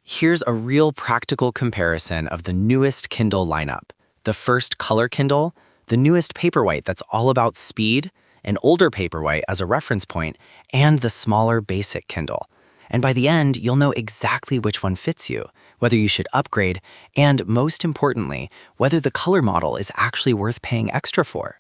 Here's a real practical comparison of the newest Kindle lineup. The first color Kindle, the newest Paperwhite that's all about speed, an older Paperwhite as a reference point, and the smaller basic Kindle. And by the end, you'll know exactly which one fits you, whether you should upgrade, and most importantly, whether the color model is actually worth paying extra for.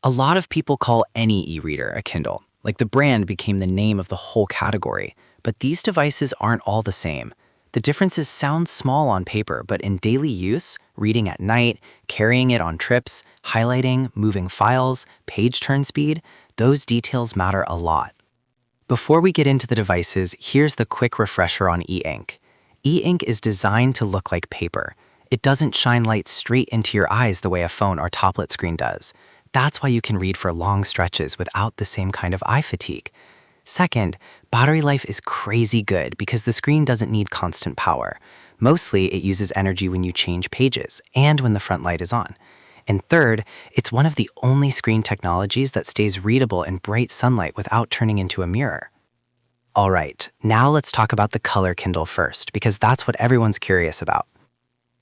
A lot of people call any e-reader a Kindle, like the brand became the name of the whole category. But these devices aren't all the same. The differences sound small on paper, but in daily use, reading at night, carrying it on trips, highlighting, moving files, page turn speed, those details matter a lot. Before we get into the devices, here's the quick refresher on e-ink. E-ink is designed to look like paper. It doesn't shine light straight into your eyes the way a phone or tablet screen does. That's why you can read for long stretches without the same kind of eye fatigue. Second, battery life is crazy good because the screen doesn't need constant power. Mostly, it uses energy when you change pages and when the front light is on. And third, it's one of the only screen technologies that stays readable in bright sunlight without turning into a mirror. All right, now let's talk about the color Kindle first, because that's what everyone's curious about.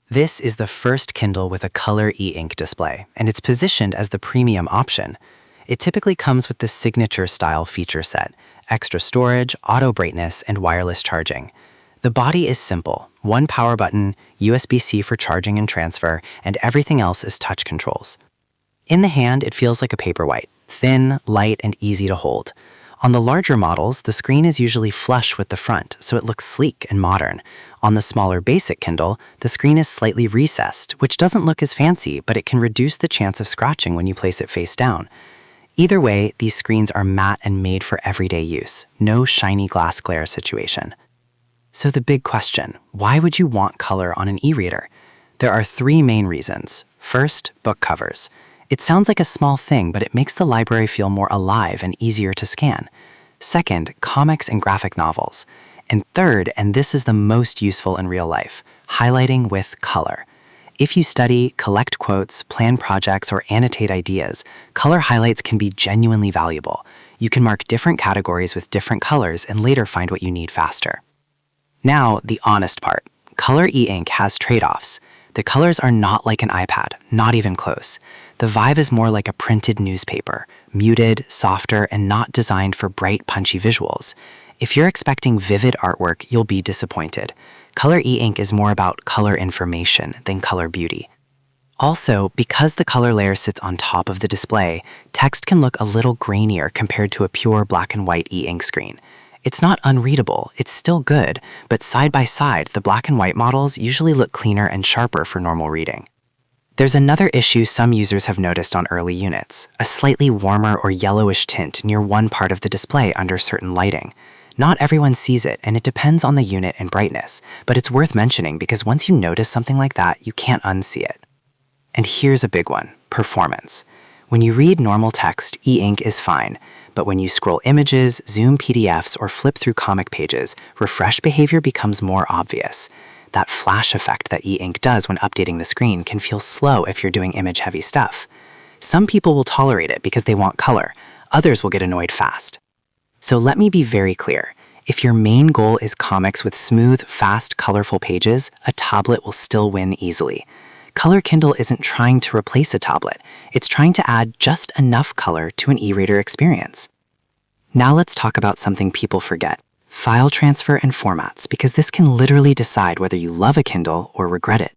This is the first Kindle with a color e-ink display, and it's positioned as the premium option. It typically comes with the signature style feature set: extra storage, auto brightness, and wireless charging. The body is simple: one power button, USB-C for charging and transfer, and everything else is touch controls. In the hand, it feels like a Paperwhite, thin, light, and easy to hold. On the larger models, the screen is usually flush with the front, so it looks sleek and modern. On the smaller basic Kindle, the screen is slightly recessed, which doesn't look as fancy, but it can reduce the chance of scratching when you place it face down. Either way, these screens are matte and made for everyday use. No shiny glass glare situation. So the big question, why would you want color on an e-reader? There are three main reasons. First, book covers. It sounds like a small thing, but it makes the library feel more alive and easier to scan. Second, comics and graphic novels. And third, and this is the most useful in real life, highlighting with color. If you study, collect quotes, plan projects, or annotate ideas, color highlights can be genuinely valuable. You can mark different categories with different colors and later find what you need faster. Now, the honest part. Color e-ink has trade-offs. The colors are not like an iPad, not even close. The vibe is more like a printed newspaper, muted, softer, and not designed for bright, punchy visuals. If you're expecting vivid artwork, you'll be disappointed. Color e-ink is more about color information than color beauty. Also, because the color layer sits on top of the display, text can look a little grainier compared to a pure black and white e-ink screen. It's not unreadable, it's still good, but side by side, the black and white models usually look cleaner and sharper for normal reading. There's another issue some users have noticed on early units: a slightly warmer or yellowish tint near one part of the display under certain lighting. Not everyone sees it, and it depends on the unit and brightness, but it's worth mentioning because once you notice something like that, you can't unsee it. And here's a big one: performance. When you read normal text, e-ink is fine, but when you scroll images, zoom PDFs, or flip through comic pages, refresh behavior becomes more obvious. That flash effect that e-ink does when updating the screen can feel slow if you're doing image-heavy stuff. Some people will tolerate it because they want color. Others will get annoyed fast. So let me be very clear. If your main goal is comics with smooth, fast, colorful pages, a tablet will still win easily. Color Kindle isn't trying to replace a tablet. It's trying to add just enough color to an e-reader experience. Now let's talk about something people forget: file transfer and formats, because this can literally decide whether you love a Kindle or regret it.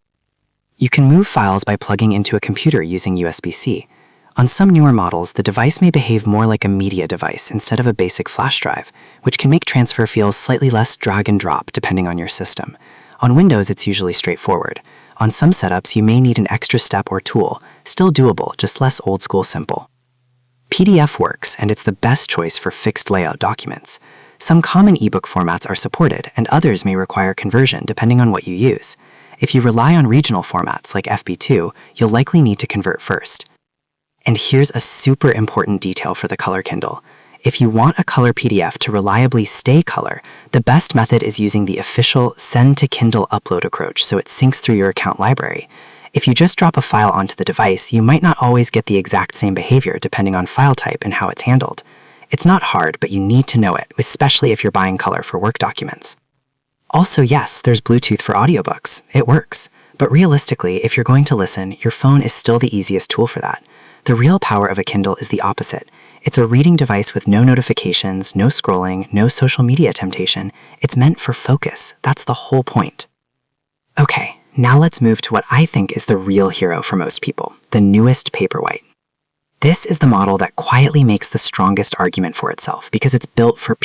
You can move files by plugging into a computer using USB-C. On some newer models, the device may behave more like a media device instead of a basic flash drive, which can make transfer feel slightly less drag and drop depending on your system. On Windows, it's usually straightforward. On some setups, you may need an extra step or tool, still doable, just less old school simple. PDF works, and it's the best choice for fixed layout documents. Some common ebook formats are supported, and others may require conversion depending on what you use. If you rely on regional formats like FB2, you'll likely need to convert first. And here's a super important detail for the Color Kindle. If you want a color PDF to reliably stay color, the best method is using the official Send to Kindle upload approach so it syncs through your account library. If you just drop a file onto the device, you might not always get the exact same behavior depending on file type and how it's handled. It's not hard, but you need to know it, especially if you're buying color for work documents. Also, yes, there's Bluetooth for audiobooks. It works. But realistically, if you're going to listen, your phone is still the easiest tool for that. The real power of a Kindle is the opposite. It's a reading device with no notifications, no scrolling, no social media temptation. It's meant for focus. That's the whole point. Okay, now let's move to what I think is the real hero for most people, the newest Paperwhite. This is the model that quietly makes the strongest argument for itself because it's built for